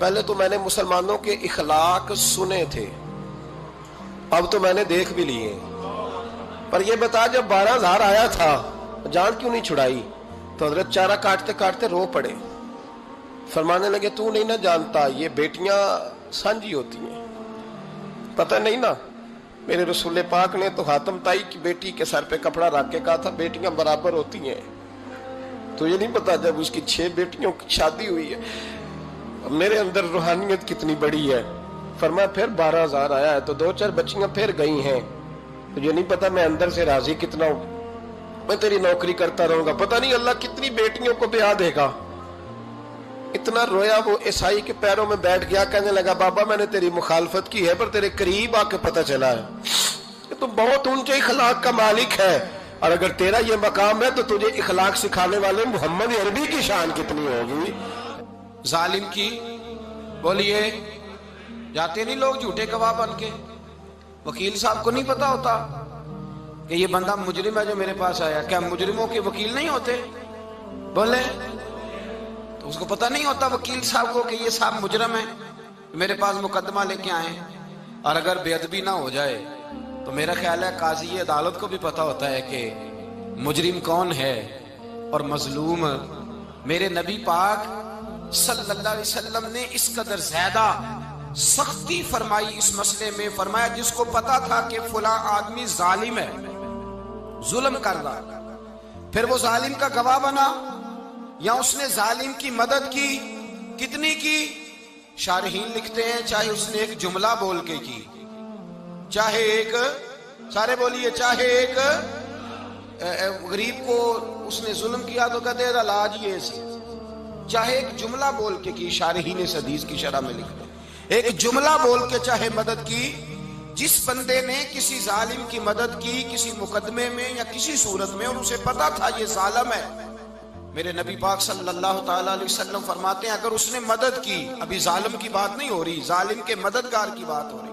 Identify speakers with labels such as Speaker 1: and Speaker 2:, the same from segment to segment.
Speaker 1: پہلے تو میں نے مسلمانوں کے اخلاق سنے تھے، اب تو میں نے دیکھ بھی لیے، پر یہ بتا جب 12,000 آیا تھا جان کیوں نہیں چھڑائی؟ تو حضرت چارہ کاٹتے کاٹتے رو پڑے، فرمانے لگے تو نہیں نہ جانتا یہ بیٹیاں سانجی ہوتی ہیں، پتہ نہیں نا؟ میرے رسول پاک نے تو حاتم تائی کی بیٹی کے سر پہ کپڑا رکھ کے کہا تھا بیٹیاں برابر ہوتی ہیں، تو یہ نہیں پتا جب اس کی 6 بیٹیوں کی شادی ہوئی ہے میرے اندر روحانیت کتنی بڑی ہے۔ فرمایا پھر 12,000 آیا ہے تو 2-4 بچیاں پھر گئی ہیں، تو یہ نہیں پتا میں اندر سے راضی کتنا ہوں، میں تیری نوکری کرتا رہوں گا، پتہ نہیں اللہ کتنی بیٹیوں کو بیاہ دے گا۔ اتنا رویا وہ عیسائی کے پیروں میں بیٹھ گیا، کہنے لگا بابا میں نے تیری مخالفت کی ہے پر تیرے قریب آ کے پتہ چلا ہے کہ تو بہت اونچے اخلاق کا مالک ہے، اور اگر تیرا یہ مقام ہے تو تجھے اخلاق سکھانے والے محمد عربی کی شان کتنی ہوگی۔
Speaker 2: ظالم کی بولیے جاتے نہیں لوگ جھوٹے گواہ بن کے، وکیل صاحب کو نہیں پتا ہوتا کہ یہ بندہ مجرم ہے جو میرے پاس آیا، کیا مجرموں کے وکیل نہیں ہوتے؟ بولے تو اس کو پتہ نہیں ہوتا وکیل صاحب کو کہ یہ صاحب مجرم ہے، میرے پاس مقدمہ لے کے آئے، اور اگر بے ادبی نہ ہو جائے تو میرا خیال ہے قاضی عدالت کو بھی پتا ہوتا ہے کہ مجرم کون ہے اور مظلوم۔ میرے نبی پاک صلی اللہ علیہ وسلم نے اس قدر زیادہ سختی فرمائی اس مسئلے میں، فرمایا جس کو پتا تھا کہ فلاں آدمی ظالم ہے، ظلم کر رہا، پھر وہ ظالم کا گواہ بنا یا اس نے ظالم کی مدد کی، کتنی کی؟ شارحین لکھتے ہیں چاہے اس نے ایک جملہ بول کے کی، چاہے ایک، سارے بولیے، چاہے ایک غریب کو اس نے ظلم کیا تو کہتے ہیں علاج یہ سی، چاہے ایک جملہ بول کے کی، شارحین اس حدیث کی شرح میں لکھتے ہیں ایک جملہ بول کے چاہے مدد کی، جس بندے نے کسی ظالم کی مدد کی کسی مقدمے میں یا کسی صورت میں اور اسے پتا تھا یہ ظالم ہے، میرے نبی پاک صلی اللہ تعالی علیہ وسلم فرماتے ہیں اگر اس نے مدد کی، ابھی ظالم کی بات نہیں ہو رہی، ظالم کے مددگار کی بات ہو رہی،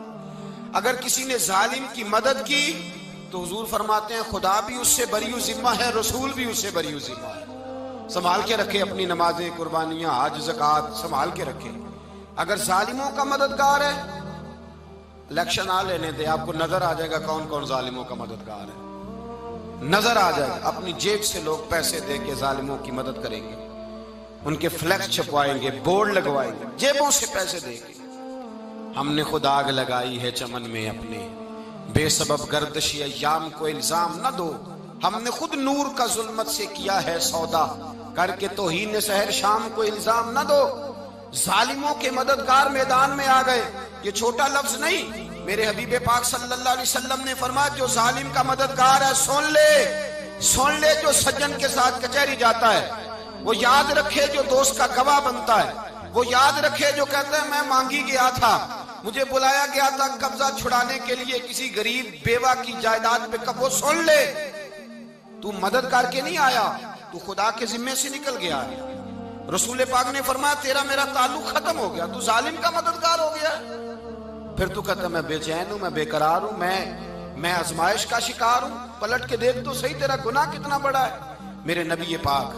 Speaker 2: اگر کسی نے ظالم کی مدد کی تو حضور فرماتے ہیں خدا بھی اس سے بری و ذمہ ہے، رسول بھی اس سے بری و ذمہ ہے۔ سنبھال کے رکھے اپنی نمازیں، قربانیاں، حج، زکوٰۃ سنبھال کے رکھے۔ اگر ظالموں کا مددگار ہے، الیکشن آ لینے دے، آپ کو نظر آ جائے گا کون کون ظالموں کا مددگار ہے، نظر آ جائے گا۔ اپنی جیب سے لوگ پیسے دے کے ظالموں کی مدد کریں گے، ان کے فلیکس چھپوائیں گے، بورڈ لگوائیں گے، جیبوں سے پیسے دے کے۔ ہم نے خود آگ لگائی ہے چمن میں اپنے، بے سبب گردشی ایام کو الزام نہ دو، ہم نے خود نور کا ظلمت سے کیا ہے سودا، کر کے توہین سحر شام کو الزام نہ دو۔ ظالموں کے مددگار میدان میں آ گئے، یہ چھوٹا لفظ نہیں، میرے حبیب پاک صلی اللہ علیہ وسلم نے فرمایا جو ظالم کا مددگار ہے سن لے جو سجن کے ساتھ کچہری جاتا ہے، وہ یاد رکھے جو دوست کا گواہ بنتا ہے، وہ یاد رکھے جو کہتا ہے میں مانگی گیا تھا، مجھے بلایا گیا تھا قبضہ چھڑانے کے لیے کسی غریب بیوہ کی جائیداد پہ، وہ سن لے تو مدد کر کے نہیں آیا، تو خدا کے ذمے سے نکل گیا ہے۔ رسول پاک نے فرمایا تیرا میرا تعلق ختم ہو گیا، تو ظالم کا مددگار ہو گیا، پھر تو کہتا میں بے چین ہوں، میں بے قرار ہوں، میں آزمائش کا شکار ہوں، پلٹ کے دیکھ تو صحیح تیرا گناہ کتنا بڑا ہے۔ میرے نبی پاک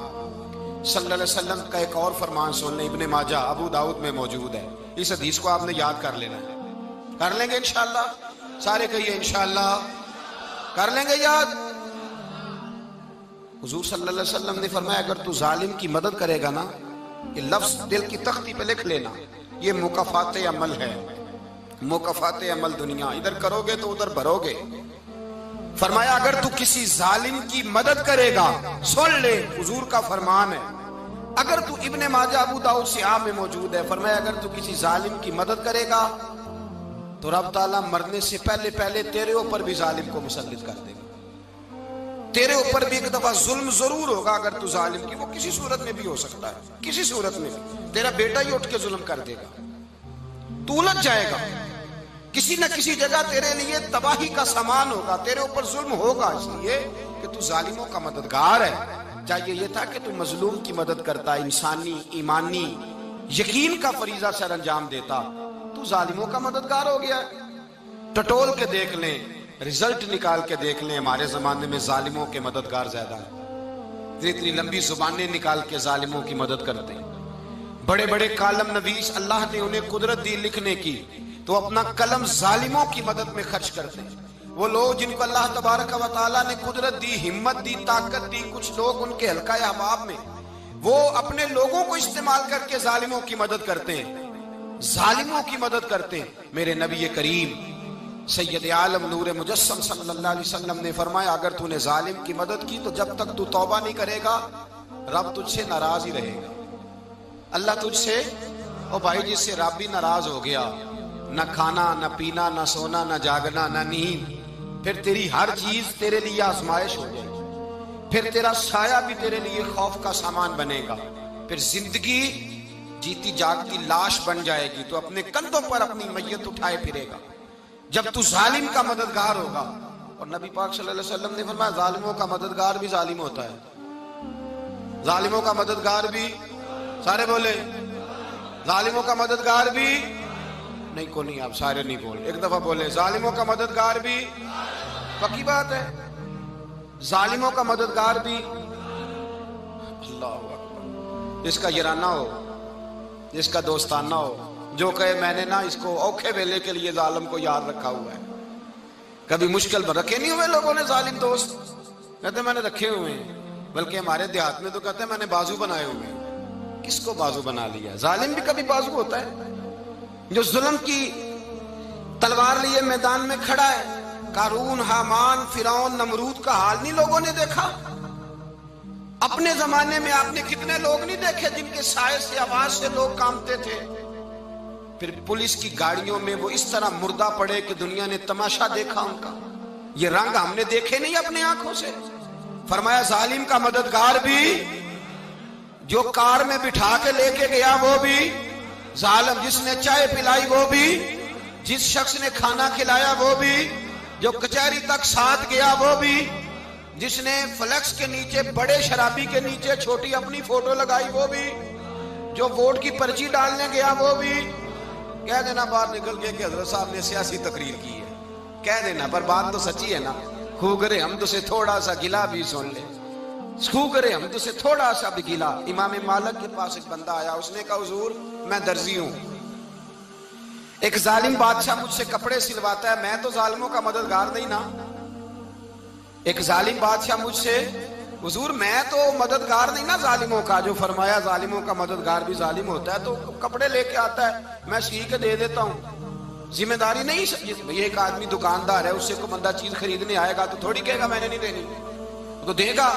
Speaker 2: صلی اللہ علیہ وسلم کا ایک اور فرمان سن لیں، ابن ماجہ ابو داؤد میں موجود ہے، اس حدیث کو آپ نے یاد کر لینا ہے، کر لیں گے انشاءاللہ، سارے کہیے انشاءاللہ، کر لیں گے یاد۔ حضور صلی اللہ علیہ وسلم نے فرمایا اگر تو ظالم کی مدد کرے گا نا، یہ لفظ دل کی تختی پہ لکھ لینا، یہ مکافات عمل ہے، مکافات عمل دنیا، ادھر کرو گے تو ادھر بھرو گے۔ فرمایا اگر تو کسی ظالم کی مدد کرے گا، سن لے حضور کا فرمان ہے، اگر تو ابن ماجہ ابو داؤد سیاہ میں موجود ہے، فرمایا اگر تو کسی ظالم کی مدد کرے گا تو رب تعالیٰ مرنے سے پہلے تیرے اوپر بھی ظالم کو مسلط کر دے گا، تیرے اوپر بھی ایک دفعہ ظلم ضرور ہوگا اگر تو ظالم کی، وہ کسی صورت میں بھی ہو سکتا ہے، کسی صورت میں بھی تیرا بیٹا ہی اٹھ کے ظلم کر دے گا، تو الجھ جائے گا، کسی نہ کسی جگہ تیرے لیے تباہی کا سامان ہوگا، تیرے اوپر ظلم ہوگا، اس لیے کہ تو ظالموں کا مددگار ہے۔ چاہیے یہ تھا کہ تو مظلوم کی مدد کرتا، انسانی ایمانی یقین کا فریضہ سر انجام دیتا، تو ظالموں کا مددگار ہو گیا۔ ٹٹول کے دیکھ لیں، رزلٹ نکال کے دیکھ لیں، ہمارے زمانے میں ظالموں کے مددگار زیادہ ہیں، اتنی لمبی زبانیں نکال کے ظالموں کی مدد کرتے ہیں، بڑے بڑے کالم نویس اللہ نے انہیں قدرت دی لکھنے کی، تو اپنا قلم ظالموں کی مدد میں خرچ کرتے ہیں۔ وہ لوگ جن کو اللہ تبارک و تعالیٰ نے قدرت دی، ہمت دی، طاقت دی، کچھ لوگ ان کے حلقہ احباب میں، وہ اپنے لوگوں کو استعمال کر کے ظالموں کی مدد کرتے ہیں، ظالموں کی مدد کرتے ہیں۔ میرے نبی کریم سید عالم نور مجسم صلی اللہ علیہ وسلم نے فرمایا، اگر تو نے ظالم کی مدد کی تو جب تک تو توبہ نہیں کرے گا رب تجھ سے ناراض ہی رہے گا۔ اللہ تجھ سے، او بھائی جس سے رب بھی ناراض ہو گیا، نہ کھانا نہ پینا نہ سونا نہ جاگنا نہ نیند، پھر تیری ہر چیز تیرے لیے آزمائش ہو جائے گی، پھر تیرا سایہ بھی تیرے لیے خوف کا سامان بنے گا، پھر زندگی جیتی جاگتی لاش بن جائے گی، تو اپنے کندھوں پر اپنی میت اٹھائے پھرے گا جب تو ظالم کا مددگار ہوگا۔ اور نبی پاک صلی اللہ علیہ وسلم نے فرمایا ظالموں کا مددگار بھی ظالم ہوتا ہے، ظالموں کا مددگار بھی، سارے بولے ظالموں کا مددگار بھی نہیں، کو نہیں، آپ سارے نہیں بولے، ایک دفعہ بولے ظالموں کا مددگار بھی، پکی بات ہے، ظالموں کا مددگار بھی۔ اللہ اکبر، جس کا یارانہ ہو، جس کا دوستانہ ہو، جو کہے میں نے نا اس کو اوکھے ویلے کے لیے ظالم کو یاد رکھا ہوا ہے۔ کبھی مشکل میں رکھے نہیں ہوئے لوگوں نے ظالم دوست، کہتے میں نے رکھے ہوئے ہیں، بلکہ ہمارے دیہات میں تو کہتے ہیں میں نے بازو بنائے ہوئے ہیں۔ کس کو بازو بنا لیا؟ ظالم بھی کبھی بازو ہوتا ہے، جو ظلم کی تلوار لیے میدان میں کھڑا ہے۔ قارون، حامان، فرعون، نمرود کا حال نہیں لوگوں نے دیکھا؟ اپنے زمانے میں آپ نے کتنے لوگ نہیں دیکھے جن کے سائے سے، آواز سے لوگ کانپتے تھے؟ پھر پولیس کی گاڑیوں میں وہ اس طرح مردہ پڑے کہ دنیا نے تماشا دیکھا ان کا۔ یہ رنگ ہم نے دیکھے نہیں اپنے آنکھوں سے۔ فرمایا ظالم کا مددگار بھی، جو کار میں بٹھا کے لے کے گیا وہ بھی ظالم، جس نے چائے پلائی وہ بھی، جس شخص نے کھانا کھلایا وہ بھی، جو کچہری تک ساتھ گیا وہ بھی، جس نے فلیکس کے نیچے، بڑے شرابی کے نیچے چھوٹی اپنی فوٹو لگائی وہ بھی، جو ووٹ کی پرچی ڈالنے گیا وہ بھی۔ کہہ دینا باہر نکل کے کہ حضرت صاحب نے سیاسی تقریر کی ہے، کہہ دینا، پر بات تو سچی ہے نا۔ خو کرے ہم تو سے تھوڑا سا گلا بھی سن لے، خو کرے ہم تو سے تھوڑا سا بھی گلا۔ امام مالک کے پاس ایک بندہ آیا، اس نے کہا حضور میں درزی ہوں، ایک ظالم بادشاہ مجھ سے کپڑے سلواتا ہے، میں تو ظالموں کا مددگار نہیں نا۔ ایک ظالم بادشاہ مجھ سے، حضور میں تو مددگار نہیں نا ظالموں کا۔ جو فرمایا ظالموں کا مددگار بھی ظالم ہوتا ہے، تو کپڑے لے کے آتا ہے میں سی کے دے دیتا ہوں، ذمہ داری نہیں۔ یہ ایک آدمی دکاندار ہے، اس سے کوئی بندہ چیز خریدنے آئے گا تو تھوڑی کہے گا میں نے نہیں دینی، تو دے گا۔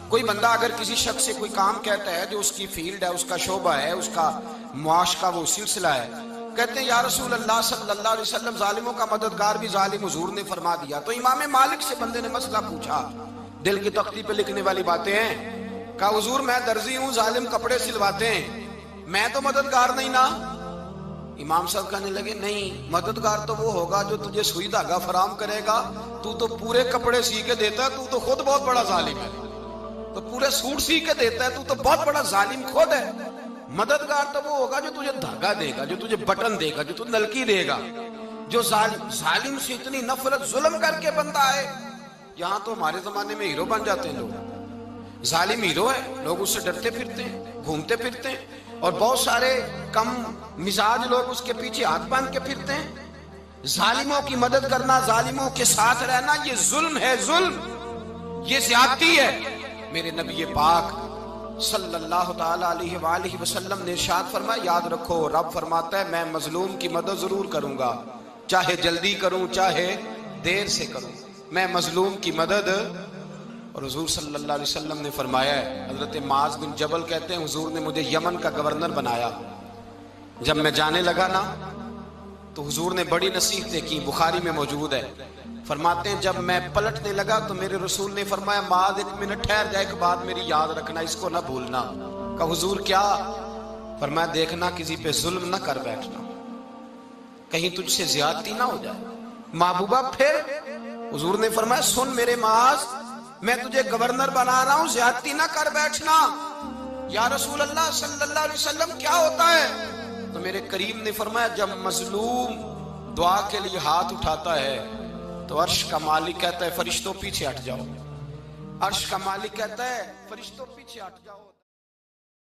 Speaker 2: کوئی بندہ اگر کسی شخص سے کوئی کام کہتا ہے جو اس کی فیلڈ ہے، اس کا شعبہ ہے، اس کا معاش کا وہ سلسلہ ہے، کہتے ہیں یا رسول اللہ صلی اللہ علیہ وسلم ظالموں کا مددگار بھی ظالم، حضور نے فرما دیا۔ تو امام مالک سے بندے نے مسئلہ پوچھا، دل کی تختی پہ لکھنے والی باتیں ہیں، کہا حضور میں درزی ہوں، ظالم کپڑے سلواتے ہیں، میں تو مددگار نہیں نا۔ امام صاحب کہنے لگے نہیں، مددگار تو وہ ہوگا جو تجھے سوئی دھاگا فراہم کرے گا، تو تو پورے کپڑے سی کے دیتا ہے، تو تو خود بہت بڑا ظالم ہے، تو پورے سوٹ سی کے دیتا ہے، تو تو بہت بڑا ظالم خود ہے۔ مددگار تو وہ ہوگا جو تجھے دھاگا دے گا، جو تجھے بٹن دے گا، جو تجھے نلکی دے گا۔ جو ظالم سے اتنی نفرت ظلم کر کے بندہ ہے، یہاں تو ہمارے زمانے میں ہیرو بن جاتے ہیں لوگ، ظالم ہیرو ہے، لوگ اس سے ڈرتے پھرتے ہیں، گھومتے پھرتے ہیں، اور بہت سارے کم مزاج لوگ اس کے پیچھے ہاتھ باندھ کے پھرتے ہیں۔ ظالموں کی مدد کرنا، ظالموں کے ساتھ رہنا، یہ ظلم ہے، ظلم، یہ زیادتی ہے۔ میرے نبی پاک صلی اللہ تعالی علیہ وآلہ وسلم نے ارشاد فرمایا، یاد رکھو رب فرماتا ہے میں مظلوم کی مدد ضرور کروں گا، چاہے جلدی کروں چاہے دیر سے کروں، میں مظلوم کی مدد۔ اور حضور صلی اللہ علیہ وسلم نے فرمایا ہے، حضرت معاذ بن جبل کہتے ہیں حضور نے مجھے یمن کا گورنر بنایا، جب میں جانے لگا نا تو حضور نے بڑی نصیحتیں کی، بخاری میں موجود ہے، فرماتے ہیں جب میں پلٹنے لگا تو میرے رسول نے فرمایا معاذ ایک منٹ ٹھہر جا، ایک بات میری یاد رکھنا، اس کو نہ بھولنا۔ کہا حضور کیا؟ فرمایا دیکھنا کسی پہ ظلم نہ کر بیٹھنا، کہیں تجھ سے زیادتی نہ ہو جائے۔ محبوبہ پھر حضور نے فرمایا سن میرے معاذ، میں تجھے گورنر بنا رہا ہوں، زیادتی نہ کر بیٹھنا۔ یا رسول اللہ صلی اللہ علیہ وسلم کیا ہوتا ہے؟ تو میرے کریم نے فرمایا جب مظلوم دعا کے لیے ہاتھ اٹھاتا ہے تو عرش کا مالک کہتا ہے فرشتوں پیچھے ہٹ جاؤ، عرش کا مالک کہتا ہے فرشتوں پیچھے ہٹ جاؤ۔